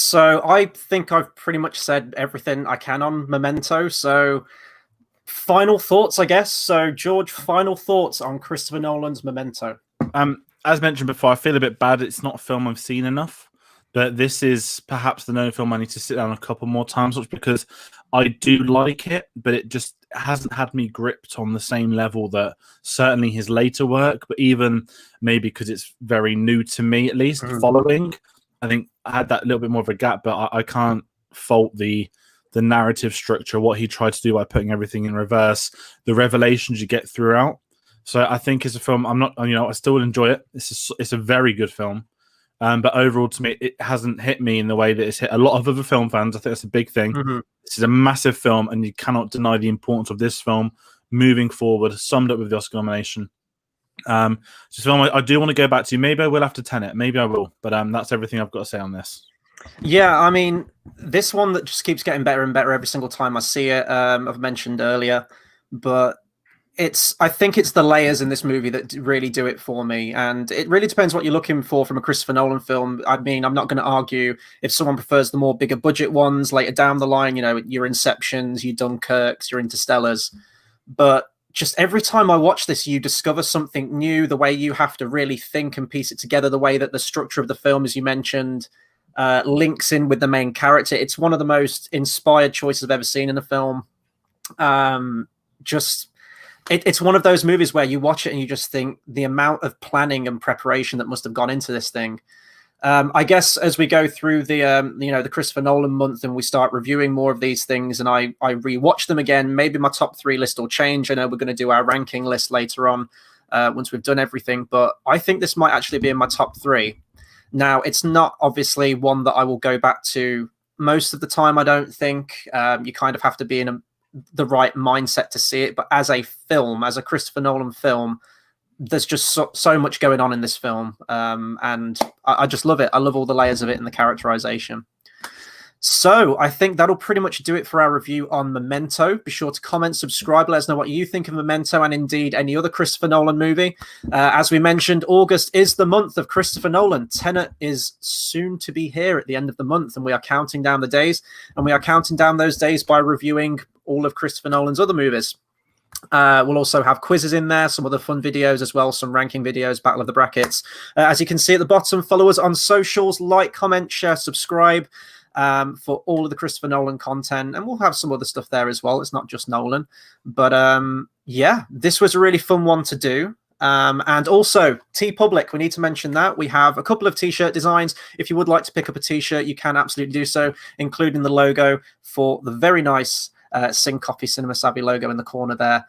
So I think I've pretty much said everything I can on Memento. So final thoughts, I guess. So George, final thoughts on Christopher Nolan's Memento. As mentioned before, I feel a bit bad. It's not a film I've seen enough, but this is perhaps the Nolan film I need to sit down a couple more times, because I do like it, but it just hasn't had me gripped on the same level that certainly his later work, but even maybe because it's very new to me, at least following. I think I had that little bit more of a gap, but I can't fault the narrative structure, what he tried to do by putting everything in reverse, the revelations you get throughout. So I think it's a film. I still enjoy it. It's a very good film, but overall to me, it hasn't hit me in the way that it's hit a lot of other film fans. I think that's a big thing. This is a massive film, and you cannot deny the importance of this film moving forward. Summed up with the Oscar nomination. It's a film I do want to go back to. Maybe I will after Tenet. Maybe I will, but that's everything I've got to say on this. Yeah, I mean, this one that just keeps getting better and better every single time I see it. I've mentioned earlier, but I think it's the layers in this movie that really do it for me. And it really depends what you're looking for from a Christopher Nolan film. I mean, I'm not going to argue if someone prefers the more bigger budget ones later down the line, your Inceptions, your Dunkirks, your Interstellars. But just every time I watch this, you discover something new, the way you have to really think and piece it together, the way that the structure of the film, as you mentioned, links in with the main character. It's one of the most inspired choices I've ever seen in a film. It's one of those movies where you watch it and you just think the amount of planning and preparation that must have gone into this thing. I guess as we go through the Christopher Nolan month and we start reviewing more of these things and I rewatch them again, maybe my top 3 list will change. I know we're going to do our ranking list later on once we've done everything, but I think this might actually be in my top 3. Now, it's not obviously one that I will go back to most of the time, I don't think. You kind of have to be in the right mindset to see it. But as a film, as a Christopher Nolan film, there's just so much going on in this film. And I just love it. I love all the layers of it and the characterization. So I think that'll pretty much do it for our review on Memento. Be sure to comment, subscribe, let us know what you think of Memento and indeed any other Christopher Nolan movie. As we mentioned, August is the month of Christopher Nolan. Tenet is soon to be here at the end of the month, and we are counting down the days. And we are counting down those days by reviewing all of Christopher Nolan's other movies. We'll also have quizzes in there, some other fun videos as well, some ranking videos, Battle of the Brackets. As you can see at the bottom, follow us on socials, like, comment, share, subscribe. For all of the Christopher Nolan content, and we'll have some other stuff there as well. It's not just Nolan, but yeah, this was a really fun one to do. And also TeePublic, we need to mention that we have a couple of t-shirt designs. If you would like to pick up a t-shirt, you can absolutely do so, including the logo for the very nice Sing Copy Cinema Savvy logo in the corner there.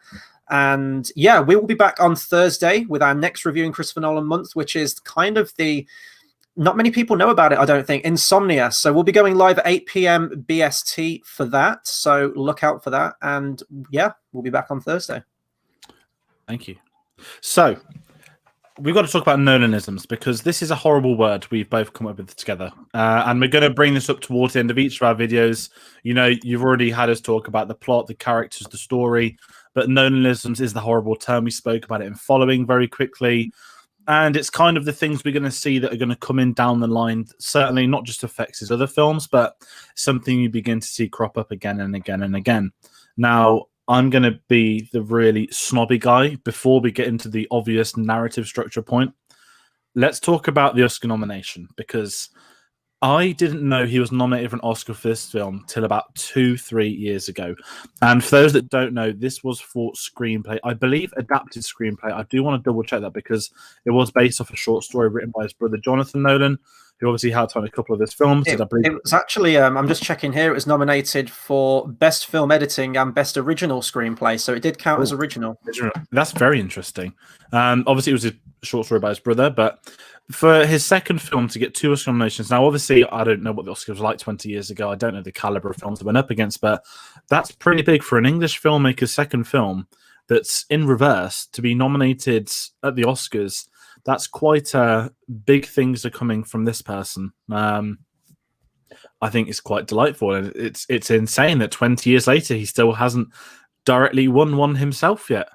And yeah, we will be back on Thursday with our next reviewing Christopher Nolan month, which is kind of not many people know about it, I don't think, Insomnia. So we'll be going live at 8 p.m. BST for that. So look out for that. And yeah, we'll be back on Thursday. Thank you. So we've got to talk about Nolanisms, because this is a horrible word we've both come up with together. And we're going to bring this up towards the end of each of our videos. You've already had us talk about the plot, the characters, the story, but Nolanisms is the horrible term. We spoke about it in Following very quickly. And it's kind of the things we're going to see that are going to come in down the line, certainly not just affects his other films, but something you begin to see crop up again and again and again. Now, I'm going to be the really snobby guy before we get into the obvious narrative structure point. Let's talk about the Oscar nomination, because I didn't know he was nominated for an Oscar for this film till about 2-3 years ago. And for those that don't know, this was for screenplay. I believe adapted screenplay. I do want to double check that, because it was based off a short story written by his brother, Jonathan Nolan, who obviously helped on a couple of his films. It was actually, I'm just checking here, it was nominated for Best Film Editing and Best Original Screenplay. So it did count as original. That's very interesting. Obviously, it was a short story by his brother, but for his second film to get 2 Oscar nominations. Now, obviously, I don't know what the Oscars were like 20 years ago. I don't know the caliber of films that went up against, but that's pretty big for an English filmmaker's second film that's in reverse to be nominated at the Oscars. That's quite big things are coming from this person. I think it's quite delightful, and it's insane that 20 years later he still hasn't directly won one himself yet.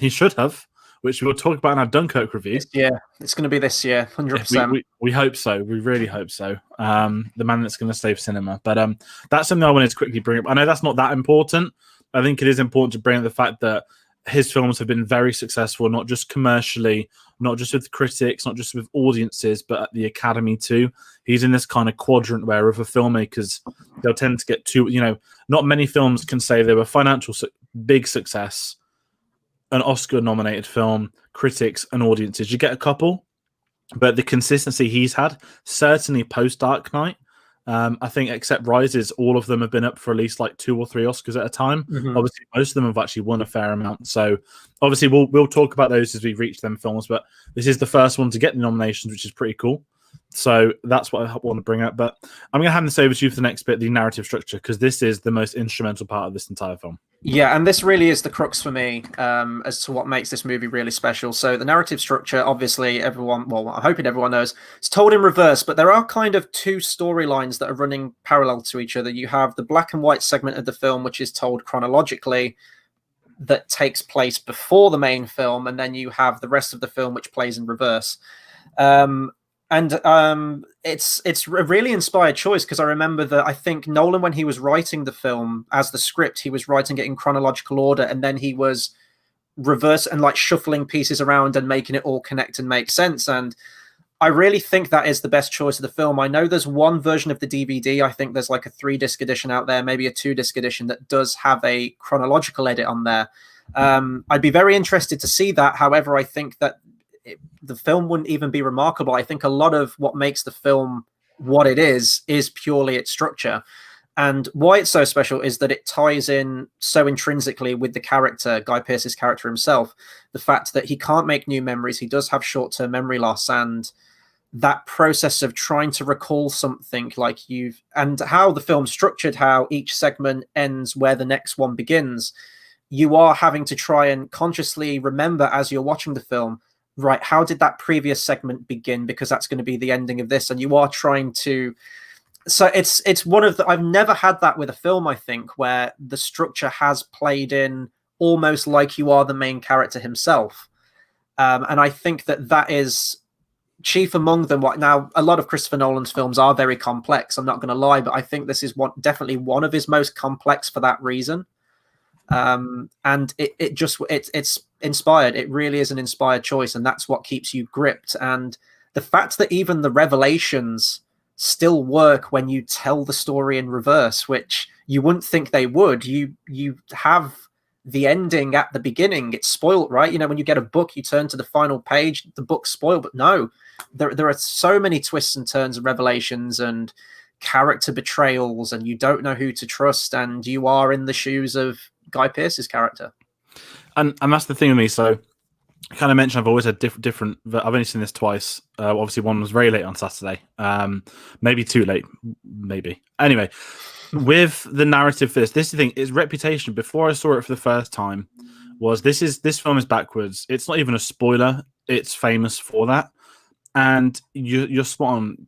He should have, which we'll talk about in our Dunkirk review. Yeah, it's going to be this year, 100%. We hope so. We really hope so. The man that's going to save cinema. But that's something I wanted to quickly bring up. I know that's not that important. I think it is important to bring up the fact that his films have been very successful, not just commercially, not just with critics, not just with audiences, but at the Academy too. He's in this kind of quadrant where other filmmakers, they'll tend to get too, not many films can say they were financial big success, an Oscar-nominated film, critics and audiences. You get a couple, but the consistency he's had, certainly post-Dark Knight, I think except Rises, all of them have been up for at least like 2 or 3 Oscars at a time. Mm-hmm. Obviously, most of them have actually won a fair amount. So obviously, we'll talk about those as we reach them films. But this is the first one to get the nominations, which is pretty cool. So that's what I want to bring up. But I'm going to hand this over to you for the next bit, the narrative structure, because this is the most instrumental part of this entire film. Yeah, and this really is the crux for me as to what makes this movie really special. So the narrative structure, obviously, I'm hoping everyone knows, it's told in reverse, but there are kind of 2 storylines that are running parallel to each other. You have the black and white segment of the film, which is told chronologically, that takes place before the main film, and then you have the rest of the film, which plays in reverse. It's a really inspired choice, because I remember that I think Nolan, when he was writing the film as the script, he was writing it in chronological order, and then he was reverse and like shuffling pieces around and making it all connect and make sense. And I really think that is the best choice of the film. I know there's one version of the DVD. I think there's like a 3-disc edition out there, maybe a 2-disc edition that does have a chronological edit on there. I'd be very interested to see that. However, I think that the film wouldn't even be remarkable. I think a lot of what makes the film what it is purely its structure. And why it's so special is that it ties in so intrinsically with the character, Guy Pearce's character himself. The fact that he can't make new memories, he does have short-term memory loss, and that process of trying to recall something and how the film's structured, how each segment ends where the next one begins, you are having to try and consciously remember as you're watching the film, right, how did that previous segment begin? Because that's going to be the ending of this. And you are trying to... So it's one of the... I've never had that with a film, I think, where the structure has played in almost like you are the main character himself. And I think that is chief among them. Now, a lot of Christopher Nolan's films are very complex, I'm not going to lie, but I think this is definitely one of his most complex for that reason. And it's inspired. It really is an inspired choice, and that's what keeps you gripped. And the fact that even the revelations still work when you tell the story in reverse, which you wouldn't think they would. You have the ending at the beginning. It's spoiled, right? When you get a book, you turn to the final page, the book's spoiled. But no, there are so many twists and turns and revelations and character betrayals, and you don't know who to trust, and you are in the shoes of Guy Pearce's character. And that's the thing with me. So I kind of mentioned I've always had different. I've only seen this twice. Obviously, one was very late on Saturday. Maybe too late. Maybe. Anyway, with the narrative for this is the thing. Its reputation before I saw it for the first time was this film is backwards. It's not even a spoiler. It's famous for that. And you're spot on.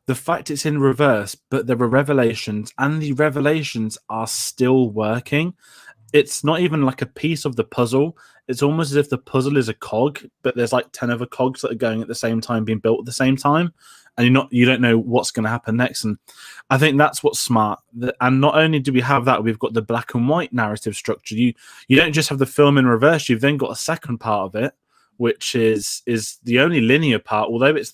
The fact it's in reverse, but there were revelations, and the revelations are still working. It's not even like a piece of the puzzle. It's almost as if the puzzle is a cog, but there's like 10 other cogs that are going at the same time, being built at the same time, and you don't know what's going to happen next. And I think that's what's smart. And not only do we have that, we've got the black and white narrative structure. You don't just have the film in reverse. You've then got a second part of it, which is the only linear part, although it's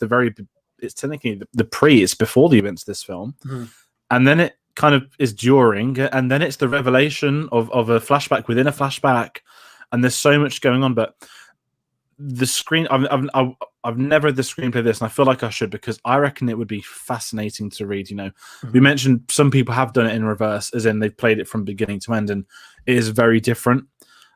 technically it's before the events of this film. Mm-hmm. And then it kind of is during, and then it's the revelation of a flashback within a flashback, and there's so much going on. But the screen, I've never read the screenplay of this, and I feel like I should, because I reckon it would be fascinating to read. Mm-hmm. We mentioned some people have done it in reverse, as in they've played it from beginning to end, and it is very different.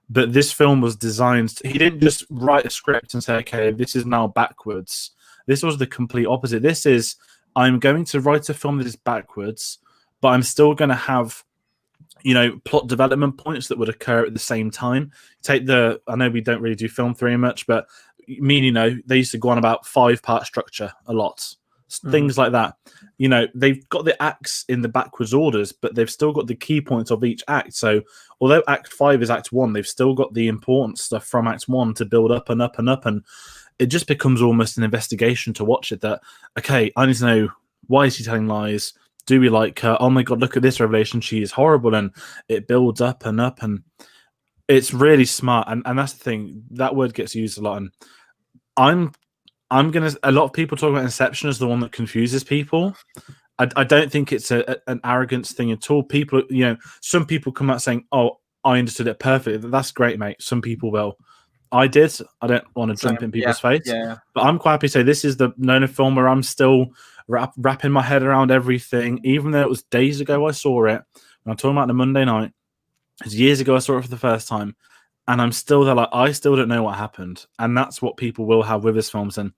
But this film was designed he didn't just write a script and say, okay, this is now backwards. This was the complete opposite. This is, I'm going to write a film that is backwards, but I'm still going to have, plot development points that would occur at the same time. I know we don't really do film theory much, but they used to go on about 5-part structure a lot. things like that. You know, they've got the acts in the backwards orders, but they've still got the key points of each act. So although Act 5 is Act 1, they've still got the important stuff from Act 1 to build up and up and up. And it just becomes almost an investigation to watch it that, okay, I need to know, why is she telling lies? Do we like her? Oh my God, look at this revelation. She is horrible. And it builds up and up. And it's really smart. And that's the thing. That word gets used a lot. And I'm gonna. A lot of people talk about Inception as the one that confuses people. I don't think it's an arrogance thing at all. People, you know, some people come out saying, "Oh, I understood it perfectly." That's great, mate. Some people will. I did. I don't want to jump in people's face, but I'm quite happy to say this is the Nolan film where I'm still wrapping my head around everything, even though it was days ago I saw it. When I'm talking about the Monday night, it was years ago I saw it for the first time. And I'm still there, like, I still don't know what happened. And that's what people will have with his films. And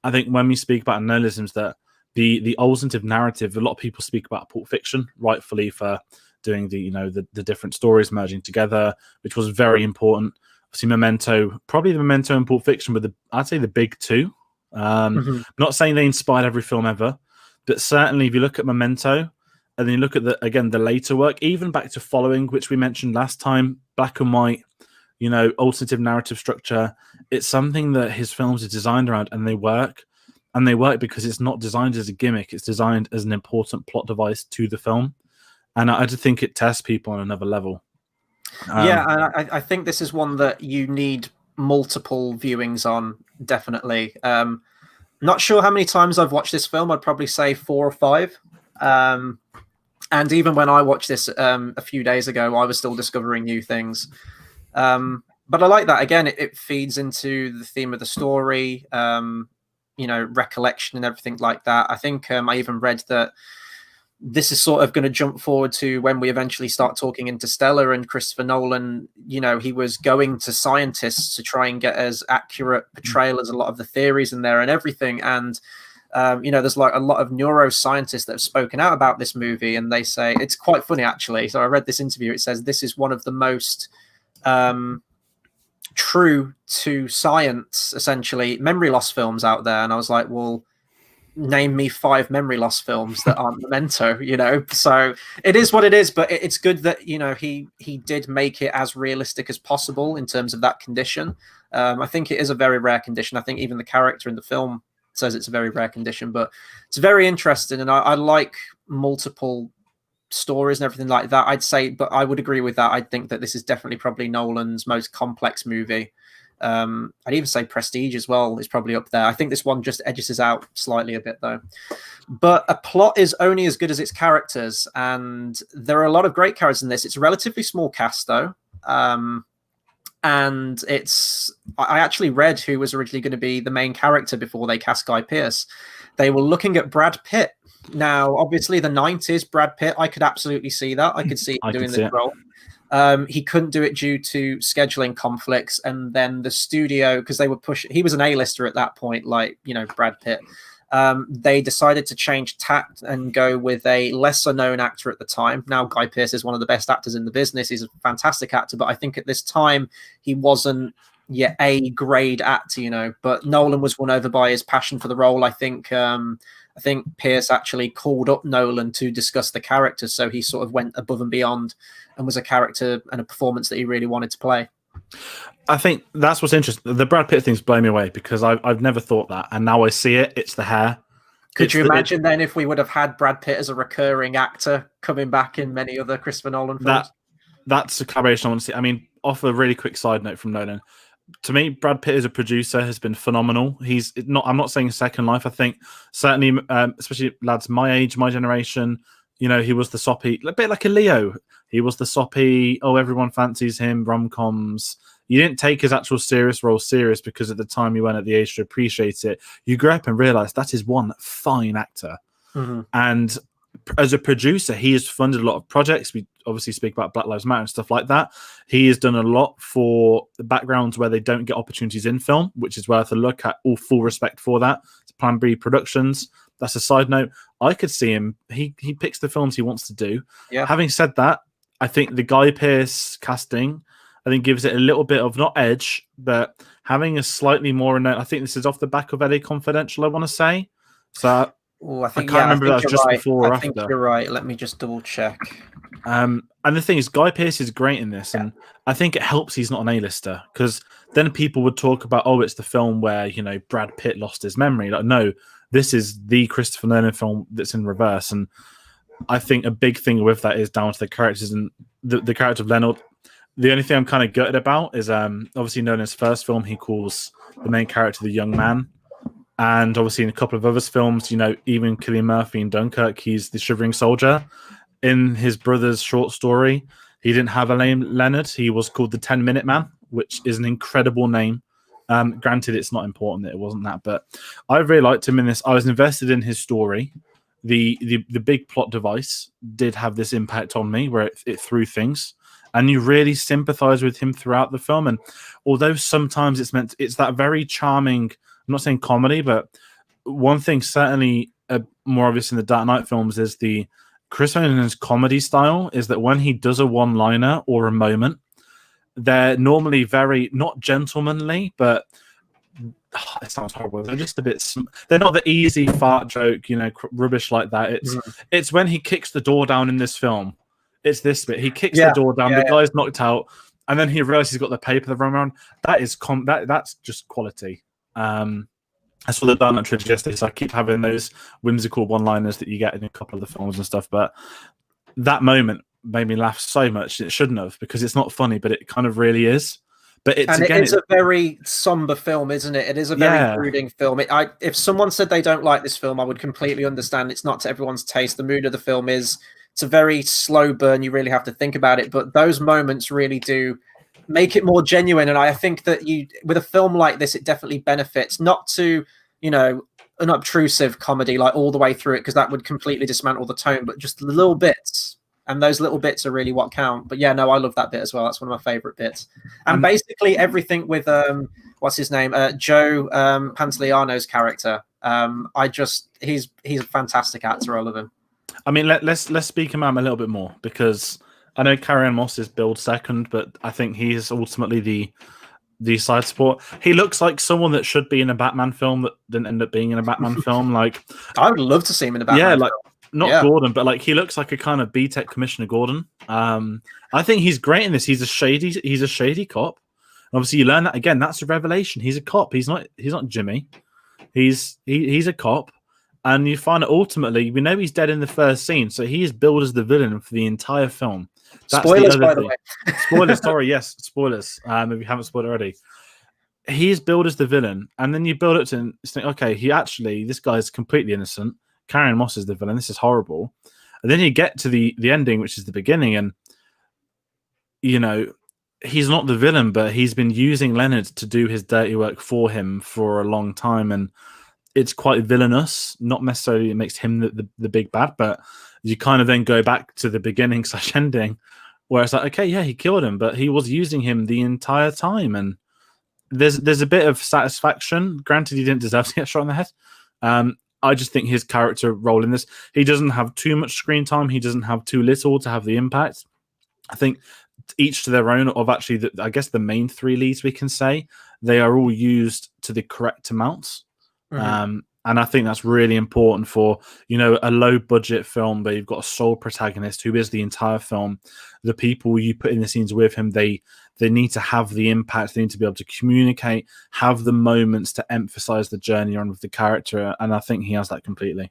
I think when we speak about Nolanisms, that the alternative narrative, a lot of people speak about Pulp Fiction, rightfully, for doing the different stories merging together, which was very important. Obviously, Memento, probably the Memento and Pulp Fiction were I'd say the big two. Not saying they inspired every film ever, but certainly if you look at Memento, and then you look at the later work, even back to Following, which we mentioned last time, black and white, you know, alternative narrative structure. It's something that his films are designed around, and they work. And they work because it's not designed as a gimmick. It's designed as an important plot device to the film. And I just think it tests people on another level. And I think this is one that you need multiple viewings on, definitely. Not sure how many times I've watched this film. I'd probably say 4 or 5. And even when I watched this a few days ago, I was still discovering new things. But I like that. Again, it feeds into the theme of the story, you know, recollection and everything like that. I think I even read that this is sort of going to jump forward to when we eventually start talking Interstellar, and Christopher Nolan, you know, he was going to scientists to try and get as accurate portrayal as a lot of the theories in there and everything. And, you know, there's like a lot of neuroscientists that have spoken out about this movie, and they say it's quite funny, actually. So I read this interview. It says this is one of the most true to science, essentially, memory loss films out there. And I was like, well, name me 5 memory loss films that aren't Memento, you know. So it is what it is, but it's good that, you know, he did make it as realistic as possible in terms of that condition. I think it is a very rare condition. I think even the character in the film says it's a very rare condition, but it's very interesting, and I like multiple stories and everything like that, I'd say. But I would agree with that. I think that this is definitely probably Nolan's most complex movie. I'd even say Prestige as well is probably up there. I think this one just edges us out slightly a bit, though. But a plot is only as good as its characters, and there are a lot of great characters in this. It's a relatively small cast, though. And I actually read who was originally going to be the main character before they cast Guy Pearce. They were looking at Brad Pitt. Now, obviously, the 90s, Brad Pitt, I could absolutely see that. I could see him doing this role. He couldn't do it due to scheduling conflicts, and then the studio, because they were pushing, he was an A-lister at that point, like, you know, Brad Pitt. They decided to change tact and go with a lesser known actor at the time. Now, Guy Pearce is one of the best actors in the business. He's a fantastic actor, but I think at this time he wasn't yet a grade actor, you know. But Nolan was won over by his passion for the role. I think Pearce actually called up Nolan to discuss the character, so he sort of went above and beyond and was a character and a performance that he really wanted to play. I think that's what's interesting. The Brad Pitt thing's blown me away, because I've never thought that, and now I see it. It's the hair. Could you imagine then if we would have had Brad Pitt as a recurring actor coming back in many other Christopher Nolan films? That's a collaboration I want to see. I mean, off a really quick side note from Nolan, to me, Brad Pitt as a producer has been phenomenal. He's not. I'm not saying Second Life. I think certainly, especially lads my age, my generation. You know, he was the soppy, a bit like a Leo. He was the soppy. Oh, everyone fancies him. Rom-coms. You didn't take his actual serious role serious because at the time you weren't at the age to appreciate it. You grew up and realized that is one fine actor. Mm-hmm. And as a producer, he has funded a lot of projects. We obviously speak about Black Lives Matter and stuff like that. He has done a lot for the backgrounds where they don't get opportunities in film, which is worth a look at. All full respect for that. It's Plan B Productions. That's a side note. I could see him. He picks the films he wants to do. Yeah. Having said that, I think the Guy Pearce casting, I think, gives it a little bit of not edge, but having a slightly more. I think this is off the back of LA Confidential, I want to say. So Oh, I I think can't remember if that was you're just right. before or I think after. you're right. Let me just double check. And the thing is, Guy Pearce is great in this, and I think it helps he's not an A-lister, because then people would talk about, oh, it's the film where, you know, Brad Pitt lost his memory. Like, no, this is the Christopher Nolan film that's in reverse. And I think a big thing with that is down to the characters, and the character of Leonard. The only thing I'm kind of gutted about is obviously Nolan's first film, he calls the main character the young man. And obviously in a couple of other films, you know, even Cillian Murphy in Dunkirk, he's the shivering soldier. In his brother's short story, he didn't have a name, Leonard. He was called the 10-Minute Man, which is an incredible name. Granted, it's not important that it wasn't that, but I really liked him in this. I was invested in his story. The big plot device did have this impact on me, where it threw things, and you really sympathize with him throughout the film. And although sometimes it's that very charming, I'm not saying comedy, but one thing certainly more obvious in the Dark Knight films is the Chris Nolan's comedy style is that when he does a one-liner or a moment, they're normally very, not gentlemanly, but it sounds horrible. They're just a bit. They're not the easy fart joke, you know, rubbish like that. It's when he kicks the door down in this film. It's this bit. He kicks the door down. The guy's knocked out, and then he realizes he's got the paper to run around. That is that's just quality. I saw the Dark Knight trilogy yesterday, so I keep having those whimsical one-liners that you get in a couple of the films and stuff. But that moment made me laugh so much. It shouldn't have, because it's not funny, but it kind of really is. But it's and it is a very somber film, isn't it? It is a very brooding film. If someone said they don't like this film, I would completely understand. It's not to everyone's taste. The mood of the film is it's a very slow burn. You really have to think about it. But those moments really do make it more genuine. And I think that with a film like this, it definitely benefits not to, you know, an obtrusive comedy like all the way through it, because that would completely dismantle the tone, but just the little bits. And those little bits are really what count. But yeah, no, I love that bit as well. That's one of my favorite bits. And basically everything with what's his name, Joe Pantoliano's character. He's a fantastic actor. I love him. I mean, let's speak him out a little bit more, because I know Carrie Ann Moss is billed second, but I think he is ultimately the side support. He looks like someone that should be in a Batman film that didn't end up being in a Batman film. Like, I would love to see him in a Batman film. Not Gordon, but like he looks like a kind of B-Tech Commissioner Gordon. I think he's great in this. He's a shady cop. Obviously, you learn that again. That's a revelation. He's a cop. He's not Jimmy. He's a cop, and you find that ultimately we know he's dead in the first scene, so he is billed as the villain for the entire film. That's spoilers, by the way. Spoilers. Sorry, yes, spoilers. If you haven't spoiled already, he's billed as the villain, and then you build it to think, okay, this guy is completely innocent. Carrie Ann Moss is the villain. This is horrible. And then you get to the ending, which is the beginning, and you know he's not the villain, but he's been using Leonard to do his dirty work for him for a long time, and it's quite villainous. Not necessarily it makes him the big bad, but you kind of then go back to the beginning / ending, where it's like, okay, yeah, he killed him, but he was using him the entire time, and there's a bit of satisfaction. Granted, he didn't deserve to get shot in the head. I just think his character role in this, he doesn't have too much screen time. He doesn't have too little to have the impact. I think each to their own. Of actually, I guess the main three leads, we can say, they are all used to the correct amounts. Mm-hmm. And I think that's really important for, you know, a low budget film, but you've got a sole protagonist who is the entire film. The people you put in the scenes with him, they need to have the impact. They need to be able to communicate, have the moments to emphasize the journey on with the character. And I think he has that completely.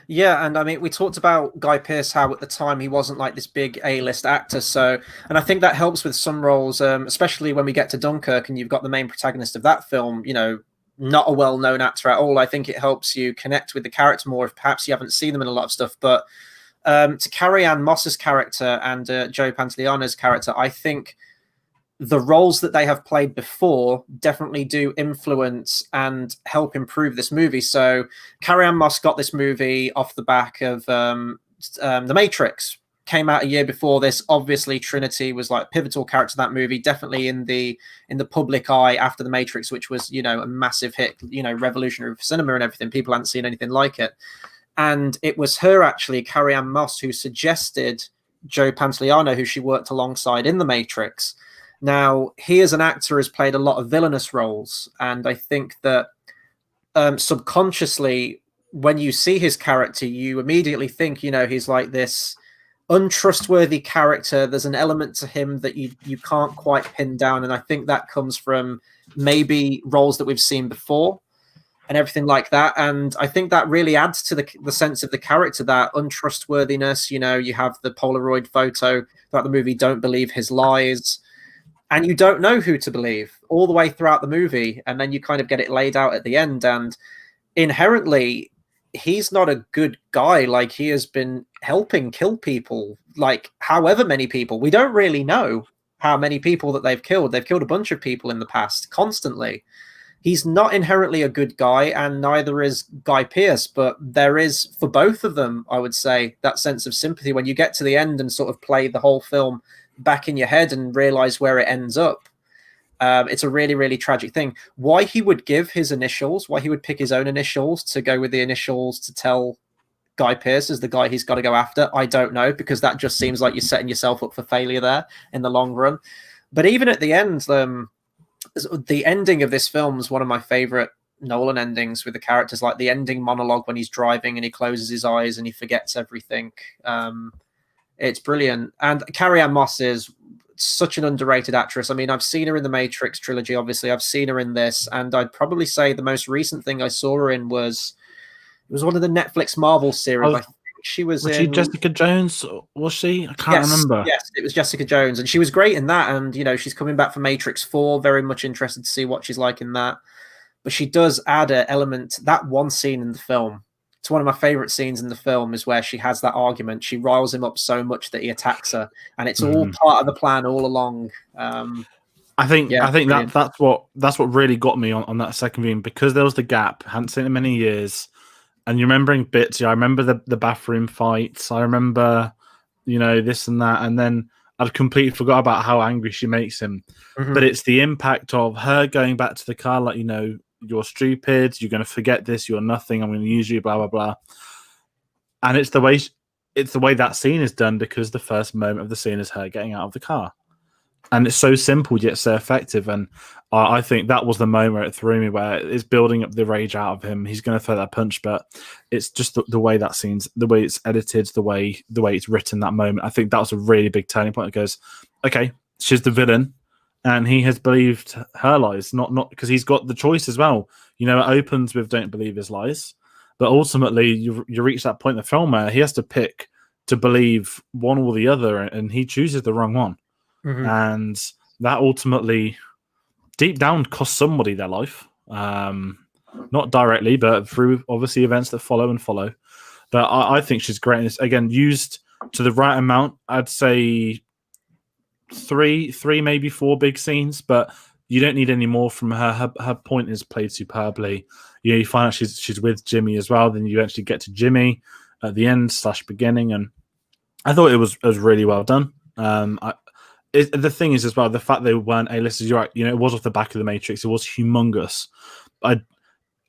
Yeah, and I mean, we talked about Guy Pearce, how at the time he wasn't like this big A-list actor. So, and I think that helps with some roles, especially when we get to Dunkirk and you've got the main protagonist of that film, you know, not a well-known actor at all. I think it helps you connect with the character more if perhaps you haven't seen them in a lot of stuff. But to Carrie Ann Moss's character and Joe Pantoliano's character, I think the roles that they have played before definitely do influence and help improve this movie. So Carrie Ann Moss got this movie off the back of The Matrix. Came out a year before this. Obviously, Trinity was like a pivotal character in that movie, definitely in the public eye after The Matrix, which was, you know, a massive hit, you know, revolutionary for cinema and everything. People hadn't seen anything like it. And it was her, actually, Carrie Ann Moss, who suggested Joe Pantoliano, who she worked alongside in The Matrix. Now, he as an actor has played a lot of villainous roles, and I think that subconsciously, when you see his character, you immediately think, he's like this untrustworthy character. There's an element to him that you can't quite pin down, and I think that comes from maybe roles that we've seen before and everything like that. And I think that really adds to the sense of the character, that untrustworthiness. You have the Polaroid photo throughout the movie, don't believe his lies, and you don't know who to believe all the way throughout the movie, and then you kind of get it laid out at the end. And inherently, he's not a good guy. Like, he has been helping kill people, like however many people. We don't really know how many people that they've killed. They've killed a bunch of people in the past constantly. He's not inherently a good guy, and neither is Guy Pearce, but there is, for both of them, I would say, that sense of sympathy when you get to the end and sort of play the whole film back in your head and realize where it ends up. It's a really, really tragic thing. Why he would give his initials, why he would pick his own initials to go with the initials to tell Guy Pearce as the guy he's got to go after, I don't know, because that just seems like you're setting yourself up for failure there in the long run. But even at the end, the ending of this film is one of my favorite Nolan endings, with the characters, like the ending monologue when he's driving and he closes his eyes and he forgets everything. It's brilliant. And Carrie Ann Moss is such an underrated actress. I mean, I've seen her in the Matrix trilogy, obviously. I've seen her in this, and I'd probably say the most recent thing I saw her in was one of the Netflix Marvel series. I think she was in... she Jessica Jones? Was she? I can't remember. Yes, it was Jessica Jones, and she was great in that. And she's coming back for Matrix 4. Very much interested to see what she's like in that. But she does add an element. That one scene in the film, it's one of my favorite scenes in the film, is where she has that argument. She riles him up so much that he attacks her, and it's all part of the plan all along. I think that's what really got me on that second viewing, because there was the gap. I hadn't seen it in many years, and you're remembering bits. I remember the bathroom fights. I remember, this and that, and then I'd completely forgot about how angry she makes him. But it's the impact of her going back to the car, like, you're stupid, you're going to forget this, you're nothing, I'm going to use you, blah blah blah. And it's the way that scene is done, because the first moment of the scene is her getting out of the car, and it's so simple yet so effective. And I think that was the moment where it threw me, where it's building up the rage out of him. He's going to throw that punch, but it's just the way that scene's, the way it's edited, the way it's written, that moment. I think that was a really big turning point. It goes, okay, she's the villain, and he has believed her lies, not because he's got the choice as well. It opens with don't believe his lies, but ultimately you reach that point in the film where he has to pick to believe one or the other, and he chooses the wrong one. And that ultimately, deep down, costs somebody their life. Not directly, but through obviously events that follow. But I think she's great in this. Again, used to the right amount. I'd say three, maybe 4 big scenes, but you don't need any more from her. Her point is played superbly. You find out she's with Jimmy as well. Then you actually get to Jimmy at the end / beginning, and I thought it was really well done. The thing is as well, the fact they weren't A-listers, you're right. It was off the back of the Matrix. It was humongous. I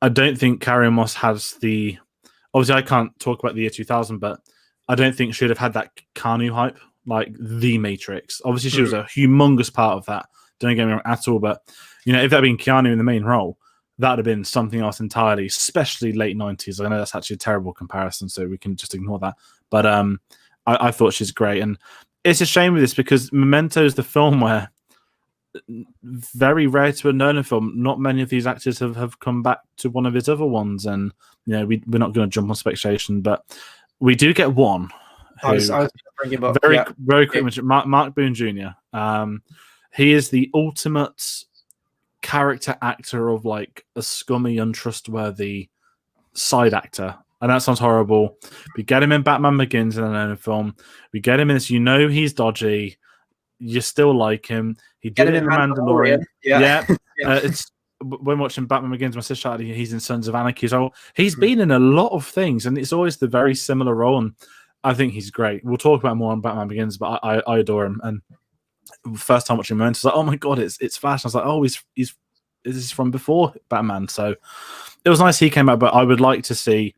don't think Carrie Ann Moss has the... Obviously, I can't talk about the year 2000, but I don't think she'd have had that Keanu hype like the Matrix. Obviously, she was a humongous part of that. Don't get me wrong at all, but if that had been Keanu in the main role, that would have been something else entirely, especially late 90s. I know that's actually a terrible comparison, so we can just ignore that. But I thought she's great, and it's a shame with this, because Memento is the film where, very rare to a Nolan film, not many of these actors have come back to one of his other ones, and we're not going to jump on speculation, but we do get one. I was going to bring him up. Very quick, Mark Boone Jr. He is the ultimate character actor of like a scummy, untrustworthy side actor. And that sounds horrible. We get him in Batman Begins in a Nolan film. We get him in this. He's dodgy. You still like him. He did it in The Mandalorian. Yeah. It's when watching Batman Begins, my sister, he's in Sons of Anarchy. So he's been in a lot of things, and it's always the very similar role. And I think he's great. We'll talk about more on Batman Begins, but I adore him. And first time watching Memento, I was like, oh my god, it's Flash. I was like, oh, this is from before Batman. So it was nice he came out, but I would like to see.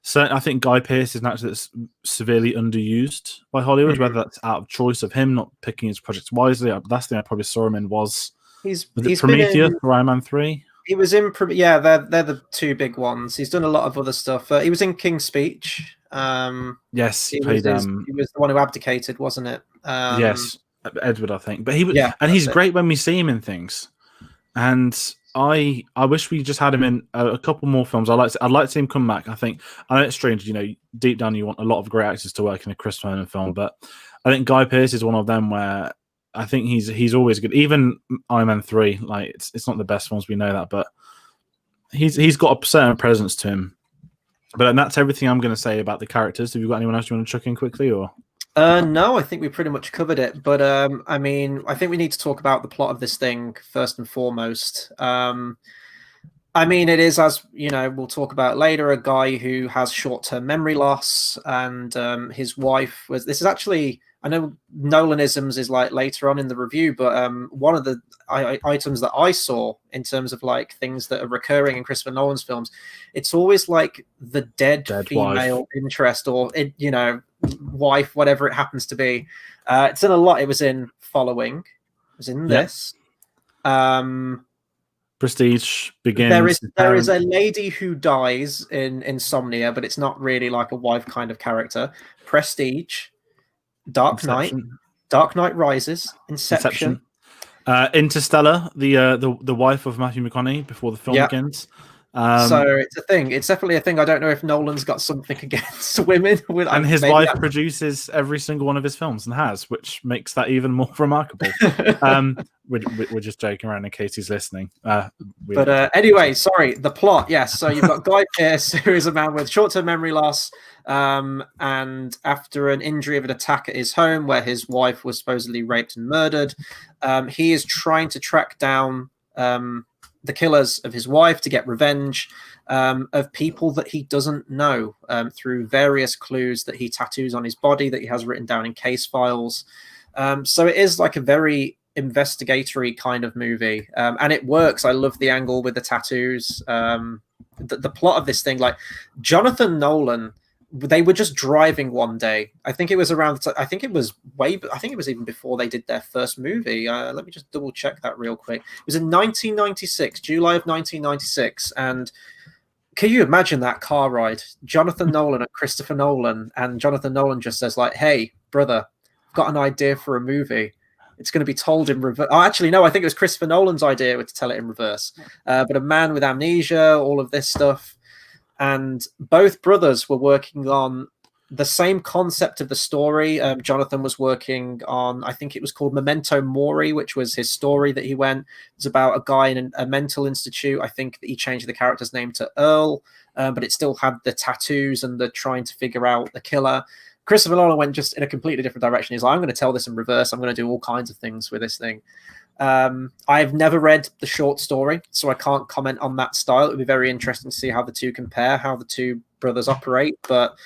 So I think Guy Pearce is an actor that's severely underused by Hollywood, whether that's out of choice of him not picking his projects wisely. Last thing I probably saw him in was Prometheus or Iron Man 3. He was in, yeah, they're the two big ones. He's done a lot of other stuff. He was in King's Speech. Yes, he was played. he was the one who abdicated, wasn't it? Yes, Edward, I think. But yeah, and he's it. great when we see him in things. And I wish we just had him in a couple more films. I'd like to see him come back. I know it's strange, you know, deep down you want a lot of great actors to work in a Christopher Nolan film, but I think Guy Pearce is one of them where I think he's always good. Even Iron Man 3, like it's not the best ones, we know that, but he's got a certain presence to him. But that's everything I'm going to say about the characters. Have you got anyone else you want to chuck in quickly, or? No, I think we pretty much covered it. But I mean, I think we need to talk about the plot of this thing first and foremost. I mean, it is, as you know, we'll talk about later, a guy who has short-term memory loss, and his wife was. This is actually, I know Nolanisms is like later on in the review, but one of the items that I saw in terms of like things that are recurring in Christopher Nolan's films, it's always like the dead female wife. Interest, or you know, wife, whatever it happens to be. It's in a lot. It was in Following. It was in this. Prestige begins. There is a lady who dies in Insomnia, but it's not really like a wife kind of character. Prestige, Dark Knight, Dark Knight Rises, Inception. Interstellar, the wife of Matthew McConaughey before the film begins. So it's a thing. It's definitely a thing. I don't know if Nolan's got something against women. And his wife produces every single one of his films and has, which makes that even more remarkable. We're just joking around in case he's listening. Anyway, sorry, the plot. Yes, so you've got Guy Pearce, who is a man with short-term memory loss, and after an injury of an attack at his home where his wife was supposedly raped and murdered, he is trying to track down the killers of his wife to get revenge of people that he doesn't know through various clues that he tattoos on his body that he has written down in case files. So it is like a very investigatory kind of movie, and it works. I love the angle with the tattoos. The plot of this thing, like Jonathan Nolan, they were just driving one day. I think it was around. I think it was even before they did their first movie. Let me just double check that real quick. It was in 1996, July of 1996, and can you imagine that car ride? Jonathan Nolan and Christopher Nolan, and Jonathan Nolan just says like, "Hey, brother, I've got an idea for a movie. It's going to be told in reverse." Oh, actually, no, I think it was Christopher Nolan's idea to tell it in reverse. But a man with amnesia, all of this stuff. And both brothers were working on the same concept of the story. Jonathan was working on, I think it was called Memento Mori, which was his story that he went. It was about a guy in a mental institute. I think that he changed the character's name to Earl, but it still had the tattoos and the trying to figure out the killer. Christopher Nolan went just in a completely different direction. He's like, I'm going to tell this in reverse. I'm going to do all kinds of things with this thing. I've never read the short story, so I can't comment on that style. It would be very interesting to see how the two compare, how the two brothers operate. But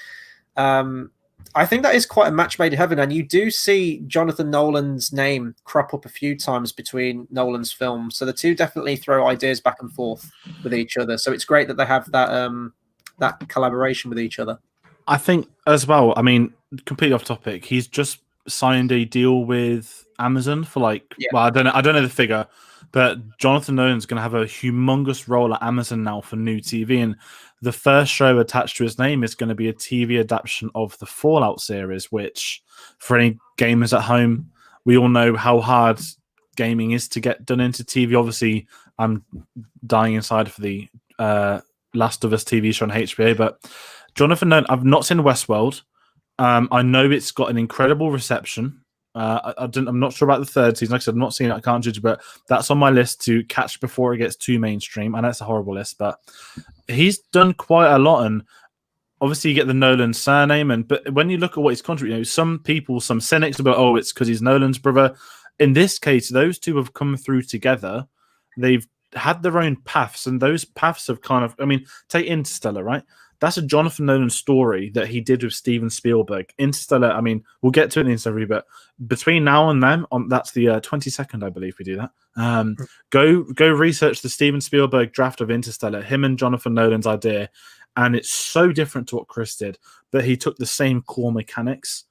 I think that is quite a match made in heaven. And you do see Jonathan Nolan's name crop up a few times between Nolan's films. So the two definitely throw ideas back and forth with each other. So it's great that they have that collaboration with each other. I think as well, I mean, completely off topic, he's just signed a deal with Amazon for well, I don't know the figure, but Jonathan Nolan's going to have a humongous role at Amazon now for new TV, and the first show attached to his name is going to be a TV adaptation of the Fallout series, which for any gamers at home, we all know how hard gaming is to get done into TV. Obviously, I'm dying inside for the Last of Us TV show on HBO, but Jonathan Nolan, I've not seen Westworld. I know it's got an incredible reception. I'm not sure about the third season. Like I said, I'm not seeing it. I can't judge, but that's on my list to catch before it gets too mainstream. I know it's a horrible list, but he's done quite a lot. And obviously, you get the Nolan surname. But when you look at what he's contributed, some people, some cynics, about it's because he's Nolan's brother. In this case, those two have come through together. They've had their own paths, and those paths have kind of. I mean, take Interstellar, right? That's a Jonathan Nolan story that he did with Steven Spielberg. Interstellar, I mean, we'll get to it in this review, but between now and then, that's the 22nd, I believe we do that. Go research the Steven Spielberg draft of Interstellar, him and Jonathan Nolan's idea, and it's so different to what Chris did, but he took the same core mechanics.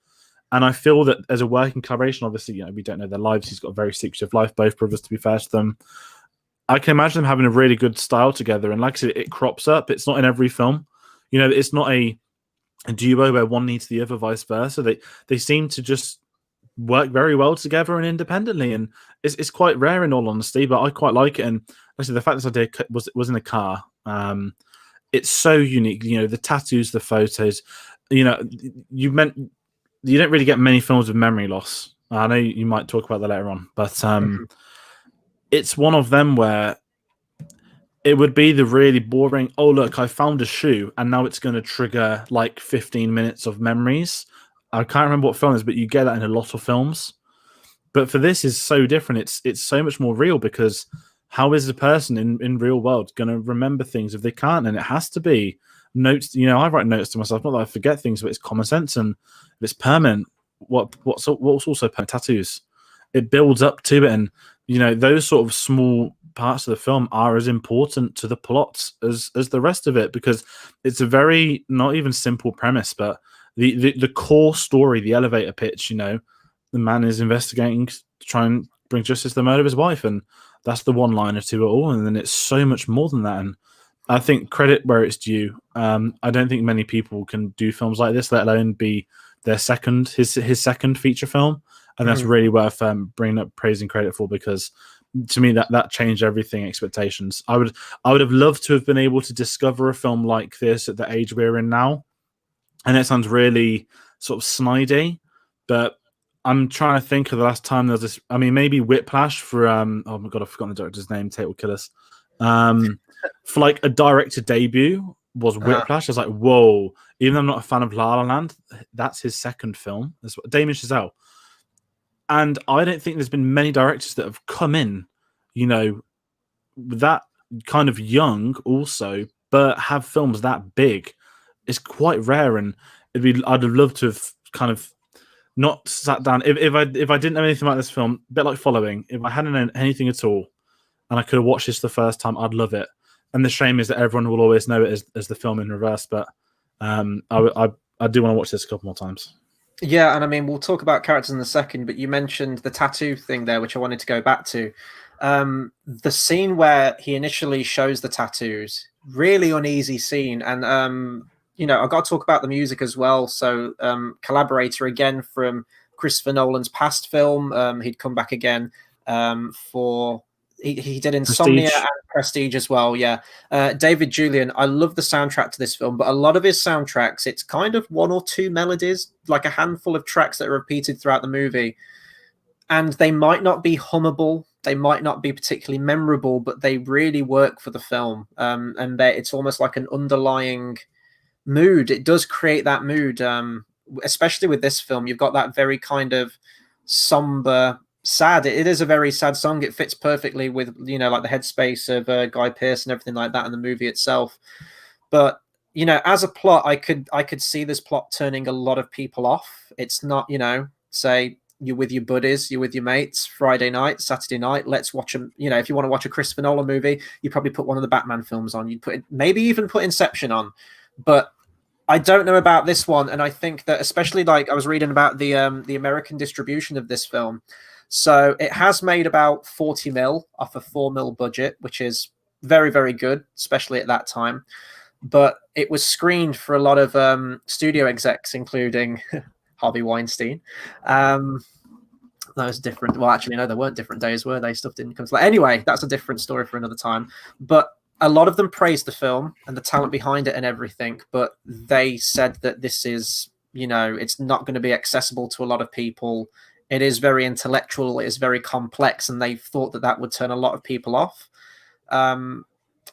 And I feel that as a working collaboration, obviously, we don't know their lives. He's got a very secretive life, both brothers, to be fair to them. I can imagine them having a really good style together. And like I said, it crops up. It's not in every film. You know, it's not a duo where one needs the other, vice versa. They seem to just work very well together and independently, and it's quite rare in all honesty. But I quite like it, and actually the fact this idea was in a car. It's so unique. You know, the tattoos, the photos. You know, you don't really get many films with memory loss. I know you might talk about that later on, but it's one of them where it would be the really boring, oh, look, I found a shoe, and now it's going to trigger like 15 minutes of memories. I can't remember what film it is, but you get that in a lot of films. But for this is so different. It's so much more real, because how is a person in real world going to remember things if they can't? And it has to be notes. You know, I write notes to myself, not that I forget things, but it's common sense. And if it's permanent, what's also permanent? Tattoos. It builds up to it. And, you know, those sort of small parts of the film are as important to the plot as the rest of it, because it's a very not even simple premise, but the core story, the elevator pitch, you know, the man is investigating to try and bring justice to the murder of his wife, and that's the one-liner to it all. And then it's so much more than that. And I think credit where it's due. I don't think many people can do films like this, let alone be their his second feature film, and that's really worth bringing up praise and credit for, because to me that changed everything. Expectations. I would have loved to have been able to discover a film like this at the age we're in now. And it sounds really sort of snidey, but I'm trying to think of the last time there was this. I mean, maybe Whiplash for oh my god, I've forgotten the director's name. Tate will kill us. For like a director debut was Whiplash. I was like, whoa. Even though I'm not a fan of La La Land, that's his second film. That's Damien Chazelle. And I don't think there's been many directors that have come in, you know, that kind of young also, but have films that big. It's quite rare, and I'd have loved to have kind of not sat down. If I didn't know anything about this film, a bit like Following, if I hadn't known anything at all, and I could have watched this the first time, I'd love it. And the shame is that everyone will always know it as the film in reverse. But I do want to watch this a couple more times. Yeah, and I mean, we'll talk about characters in a second, but you mentioned the tattoo thing there, which I wanted to go back to. The scene where he initially shows the tattoos, really uneasy scene, and you know, I've got to talk about the music as well. So, collaborator again from Christopher Nolan's past film. He'd come back again for he did Insomnia and Prestige as well. Yeah, David Julian. I love the soundtrack to this film, but a lot of his soundtracks, it's kind of one or two melodies, like a handful of tracks that are repeated throughout the movie, and they might not be hummable. They might not be particularly memorable, but they really work for the film. And it's almost like an underlying mood. It does create that mood, especially with this film. You've got that very kind of somber, sad. It is a very sad song. It fits perfectly with, you know, like the headspace of Guy Pearce and everything like that in the movie itself. But, you know, as a plot, I could see this plot turning a lot of people off. It's not, you know, say you're with your buddies, you're with your mates, Friday night, Saturday night, let's watch them. You know, if you want to watch a Christopher Nolan movie, you probably put one of the Batman films on. You'd maybe even put Inception on. But I don't know about this one, and I think that especially, like, I was reading about the American distribution of this film. So it has made about 40 mil off a 4 mil budget, which is very, very good, especially at that time. But it was screened for a lot of studio execs, including Harvey Weinstein. That was different. Well, actually, no, there weren't different days, were they? Stuff didn't come to light. Anyway, that's a different story for another time. But a lot of them praised the film and the talent behind it and everything, but they said that this is, you know, it's not going to be accessible to a lot of people. It is very intellectual. It is very complex, and they thought that that would turn a lot of people off.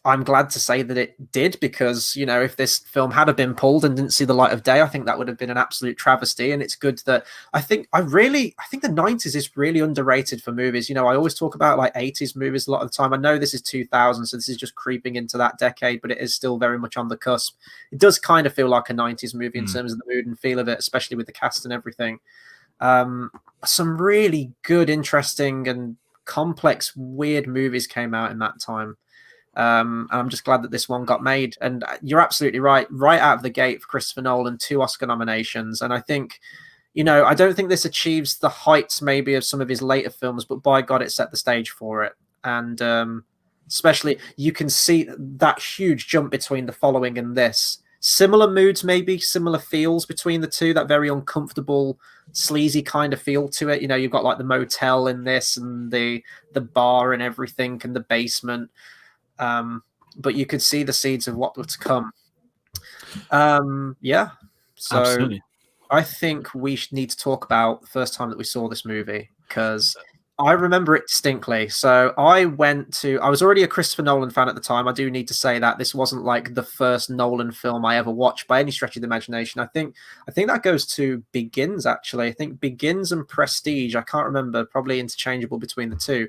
I'm glad to say that it did, because, you know, if this film had been pulled and didn't see the light of day, I think that would have been an absolute travesty. And it's good that I think the 90s is really underrated for movies. You know, I always talk about like 80s movies a lot of the time. I know this is 2000, so this is just creeping into that decade, but it is still very much on the cusp. It does kind of feel like a 90s movie in terms of the mood and feel of it, especially with the cast and everything. Some really good, interesting, and complex, weird movies came out in that time. And I'm just glad that this one got made. And you're absolutely right. Right out of the gate for Christopher Nolan, 2 Oscar nominations. And I think, you know, I don't think this achieves the heights maybe of some of his later films, but by God, it set the stage for it. And Especially, you can see that huge jump between the following and this. Similar moods, maybe similar feels between the two. That very uncomfortable, sleazy kind of feel to it. You know, you've got like the motel in this, and the bar and everything, and the basement. But you could see the seeds of what was to come. Yeah. So Absolutely. I think we need to talk about the first time that we saw this movie, because I remember it distinctly. So I was already a Christopher Nolan fan at the time. I do need to say that this wasn't like the first Nolan film I ever watched by any stretch of the imagination. I think that goes to Begins, actually. I think Begins and Prestige, I can't remember, probably interchangeable between the two.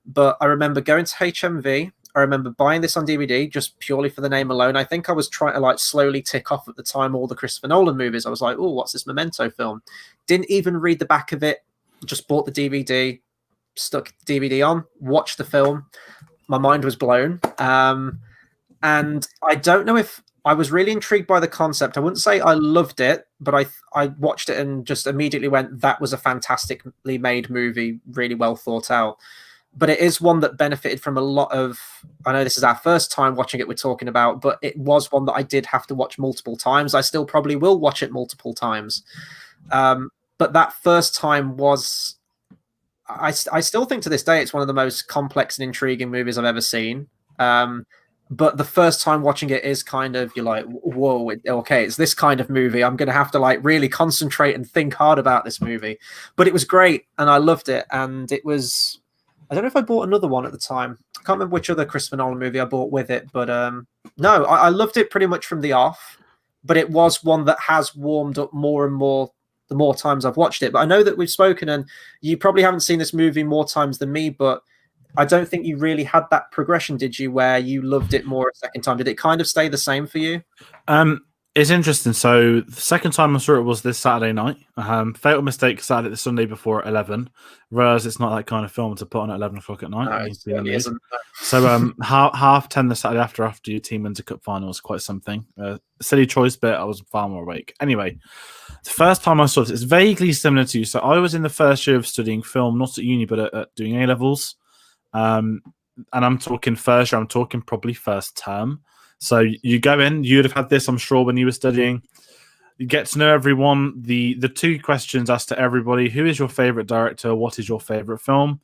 But I remember going to HMV. I remember buying this on DVD just purely for the name alone. I think I was trying to like slowly tick off at the time all the Christopher Nolan movies. I was like, oh, what's this Memento film? Didn't even read the back of it. Just bought the DVD, stuck the DVD on, watched the film. My mind was blown. And I don't know if I was really intrigued by the concept. I wouldn't say I loved it, but I watched it and just immediately went, that was a fantastically made movie, really well thought out. But it is one that benefited from a lot of, I know this is our first time watching it we're talking about, but it was one that I did have to watch multiple times. I still probably will watch it multiple times. But that first time was, I still think to this day, it's one of the most complex and intriguing movies I've ever seen. But the first time watching it is kind of, you're like, whoa, okay, it's this kind of movie. I'm going to have to like really concentrate and think hard about this movie. But it was great and I loved it. And it was, I don't know if I bought another one at the time. I can't remember which other Christopher Nolan movie I bought with it, but no, I loved it pretty much from the off. But it was one that has warmed up more and more the more times I've watched it. But I know that we've spoken, and you probably haven't seen this movie more times than me, but I don't think you really had that progression, did you, where you loved it more a second time? Did it kind of stay the same for you? It's interesting. So the second time I saw it was this Saturday night. Fatal mistake, started the Sunday before at 11. Whereas it's not that kind of film to put on at 11 o'clock at night. No, it really isn't. So half 10 the Saturday after your team wins a cup final was quite something. Silly choice, but I was far more awake. Anyway, the first time I saw this, it's vaguely similar to you. So I was in the first year of studying film, not at uni, but at doing A levels. And I'm talking first year. I'm talking probably first term. So you go in, you'd have had this, I'm sure, when you were studying. You get to know everyone. The two questions asked to everybody: who is your favorite director? What is your favorite film?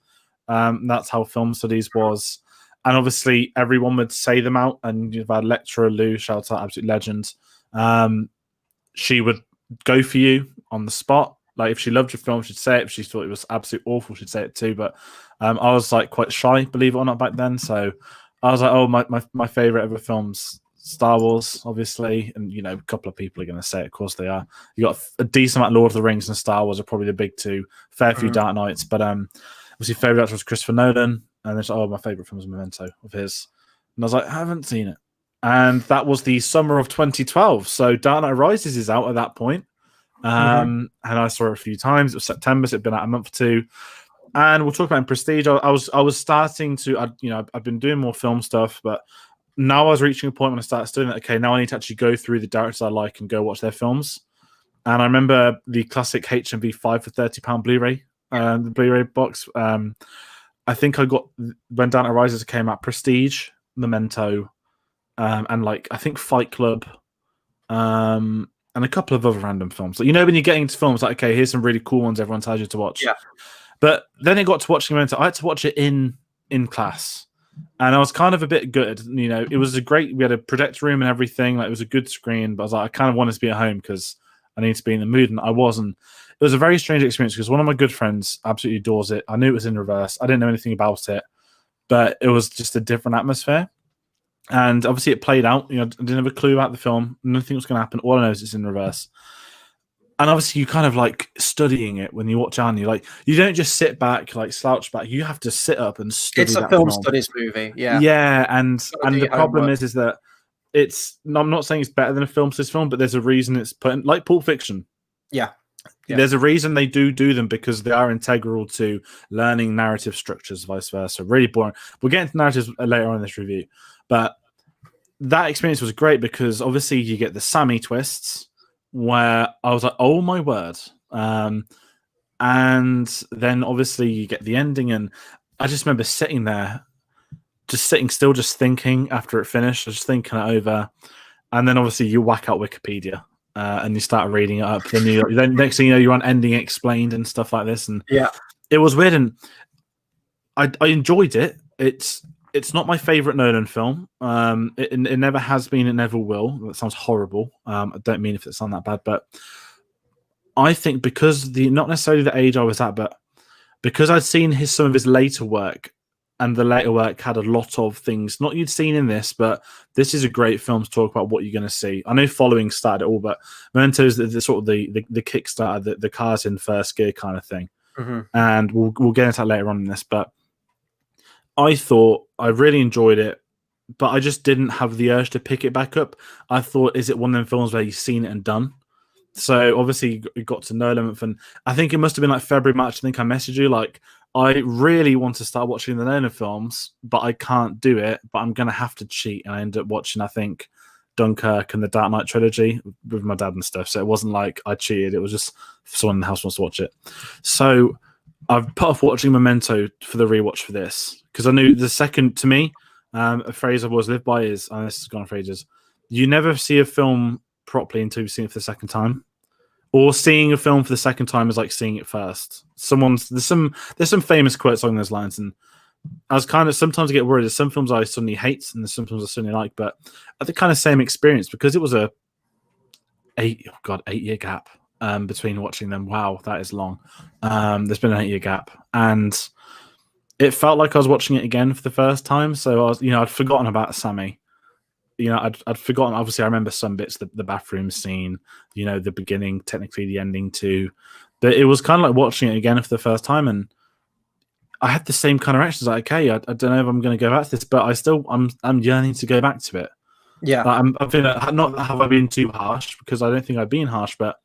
That's how film studies was. And obviously, everyone would say them out. And you've had lecturer Lou, shout out, absolute legend. She would go for you on the spot. Like if she loved your film, she'd say it. If she thought it was absolutely awful, she'd say it too. But I was like quite shy, believe it or not, back then. So I was like, oh, my favorite ever film's Star Wars, obviously. And, you know, a couple of people are going to say it. Of course they are. You got a decent amount of Lord of the Rings and Star Wars are probably the big two. Fair few Dark Knights. But obviously, favorite actor was Christopher Nolan. And there's, my favorite film was Memento of his. And I was like, I haven't seen it. And that was the summer of 2012. So Dark Knight Rises is out at that point. And I saw it a few times. It was September, so it'd been out a month or two. And we'll talk about in Prestige. I was starting to, I've been doing more film stuff, but now I was reaching a point when I started studying that, okay, now I need to actually go through the directors I like and go watch their films. And I remember the classic HMV 5 for £30 Blu-ray, the Blu-ray box. I think I got, when Dark Knight Rises came out, Prestige, Memento, and like, I think Fight Club, and a couple of other random films. Like, you know, when you're getting into films, like, okay, here's some really cool ones everyone tells you to watch. Yeah. But then it got to watching Memento. I had to watch it in class. And I was kind of a bit good. You know, it was we had a projector room and everything. Like, it was a good screen, but I was like, I kind of wanted to be at home because I need to be in the mood. And I wasn't. It was a very strange experience because one of my good friends absolutely adores it. I knew it was in reverse. I didn't know anything about it, but it was just a different atmosphere. And obviously it played out. You know, I didn't have a clue about the film. Nothing was going to happen. All I know is it's in reverse. And obviously you kind of like studying it when you watch on. You like, you don't just sit back, like slouch back. You have to sit up and study. It's a film studies movie. Yeah. Yeah. And the problem is that I'm not saying it's better than a film studies film, but there's a reason it's put in, like Pulp Fiction. Yeah. There's a reason they do them because they are integral to learning narrative structures, vice versa. Really boring. We'll get into narratives later on in this review. But that experience was great because obviously you get the Sammy twists where I was like, oh my word. And then obviously you get the ending. And I just remember sitting there just sitting still, just thinking after it finished, just thinking it over, and then obviously you whack out Wikipedia and you start reading it up. Then next thing you know, you're on ending explained and stuff like this, and Yeah. it was weird, and I enjoyed it. It's not my favorite Nolan film. It never has been. It never will. That sounds horrible. I don't mean if it sounds that bad, but I think because not necessarily the age I was at, but because I'd seen some of his later work, and the later work had a lot of things not you'd seen in this, but this is a great film to talk about what you're going to see. I know Following started it all, but Memento is the sort of the Kickstarter, the cars in first gear kind of thing, and we'll get into that later on in this. But I thought I really enjoyed it, but I just didn't have the urge to pick it back up. I thought, is it one of them films where you've seen it and done? So obviously you got to Nolan, and I think it must have been like February, March. I think I messaged you like, I really want to start watching the Nolan films, but I can't do it. But I'm going to have to cheat, and I ended up watching, I think, Dunkirk and the Dark Knight trilogy with my dad and stuff. So it wasn't like I cheated; it was just someone in the house wants to watch it. So I've put off watching Memento for the rewatch for this because I knew the second, to me, a phrase I've always lived by is, and this has gone on for ages, you never see a film properly until you've seen it for the second time. Or seeing a film for the second time is like seeing it first. There's some famous quotes along those lines, and I was kind of sometimes I get worried. There's some films I suddenly hate, and there's some films I suddenly like, but I had the kind of same experience because it was a 8-year gap between watching them. Wow, that is long. There's been an 8-year gap, and it felt like I was watching it again for the first time. So I was, I'd forgotten about Sammy. I'd forgotten. Obviously, I remember some bits, the bathroom scene, the beginning, technically the ending too. But it was kind of like watching it again for the first time, and I had the same kind of reactions. Like, okay, I don't know if I'm going to go back to this, but I'm yearning to go back to it. Yeah, I feel not have I been too harsh, because I don't think I've been harsh, but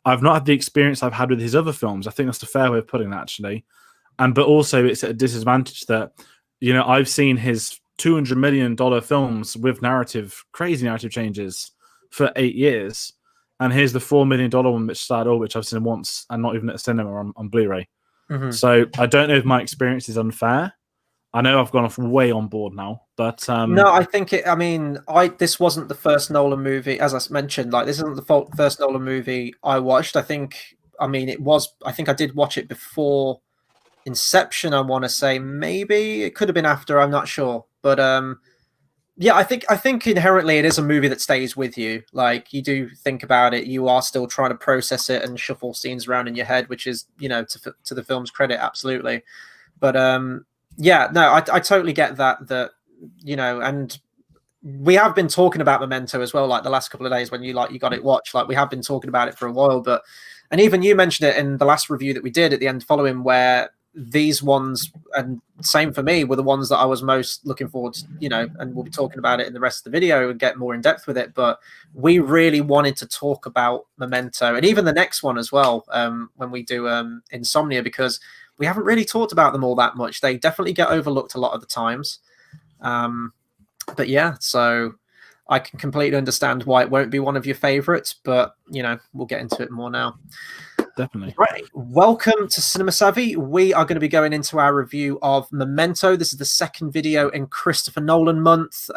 I've not had the experience I've had with his other films. I think that's a fair way of putting that, actually. But also it's at a disadvantage that I've seen his $200 million films with crazy narrative changes for 8 years, and here's the $4 million one which started all, which I've seen once, and not even at a cinema on Blu-ray. So I don't know if my experience is unfair. I know I've gone off way on board now, but no, I think it. I mean, this wasn't the first Nolan movie, as I mentioned. Like, this isn't the first Nolan movie I watched. I think it was. I think I did watch it before Inception. I want to say maybe it could have been after. I'm not sure, but yeah, I think inherently it is a movie that stays with you. Like, you do think about it, you are still trying to process it and shuffle scenes around in your head, which is to the film's credit, absolutely. But yeah, no, I totally get that and we have been talking about Memento as well, like the last couple of days when you got it watched. Like, we have been talking about it for a while, and even you mentioned it in the last review that we did at the end following, where these ones, and same for me, were the ones that I was most looking forward to, and we'll be talking about it in the rest of the video and get more in depth with it. But we really wanted to talk about Memento, and even the next one as well, when we do Insomnia, because we haven't really talked about them all that much. They definitely get overlooked a lot of the times. But yeah, so I can completely understand why it won't be one of your favorites, but we'll get into it more now. Definitely. Right. Welcome to Cinema Savvy. We are going to be going into our review of Memento. This is the second video in Christopher Nolan month.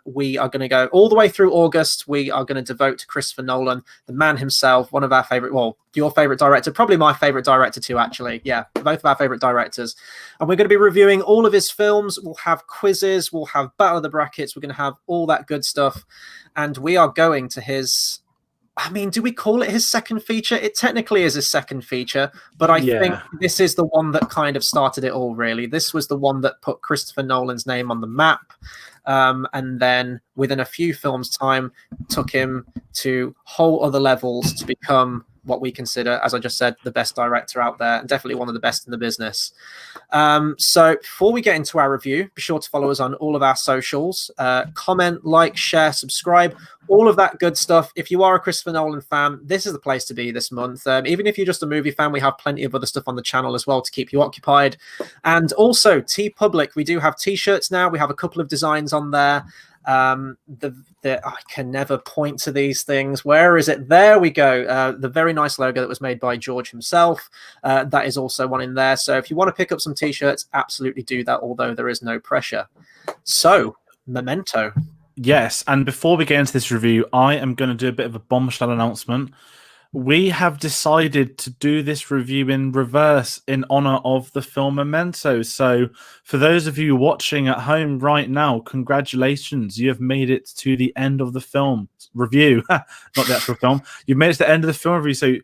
We are going to go all the way through August. We are going to devote to Christopher Nolan, the man himself, one of our favorite, well, your favorite director, probably my favorite director too, actually. Yeah, both of our favorite directors. And we're going to be reviewing all of his films. We'll have quizzes. We'll have Battle of the Brackets. We're going to have all that good stuff. And we are going to his... do we call it his second feature? It technically is his second feature, but I think this is the one that kind of started it all, really. This was the one that put Christopher Nolan's name on the map, and then within a few films' time, took him to whole other levels to become what we consider, as I just said, the best director out there, and definitely one of the best in the business. So before we get into our review, be sure to follow us on all of our socials. Comment, like, share, subscribe, all of that good stuff. If you are a Christopher Nolan fan, this is the place to be this month. Even if you're just a movie fan, we have plenty of other stuff on the channel as well to keep you occupied. And also, TeePublic, we do have t-shirts now. We have a couple of designs on there. I can never point to these things. Where is it? There we go. The very nice logo that was made by George himself. That is also one in there. So if you want to pick up some t-shirts, absolutely do that, although there is no pressure. So, Memento. Yes, and before we get into this review, I am going to do a bit of a bombshell announcement. We have decided to do this review in reverse in honor of the film Memento. So, for those of you watching at home right now, congratulations. You have made it to the end of the film review, not the actual film. You've made it to the end of the film review. So,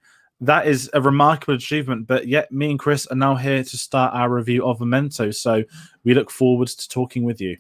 that is a remarkable achievement. But yet, me and Chris are now here to start our review of Memento. So, we look forward to talking with you.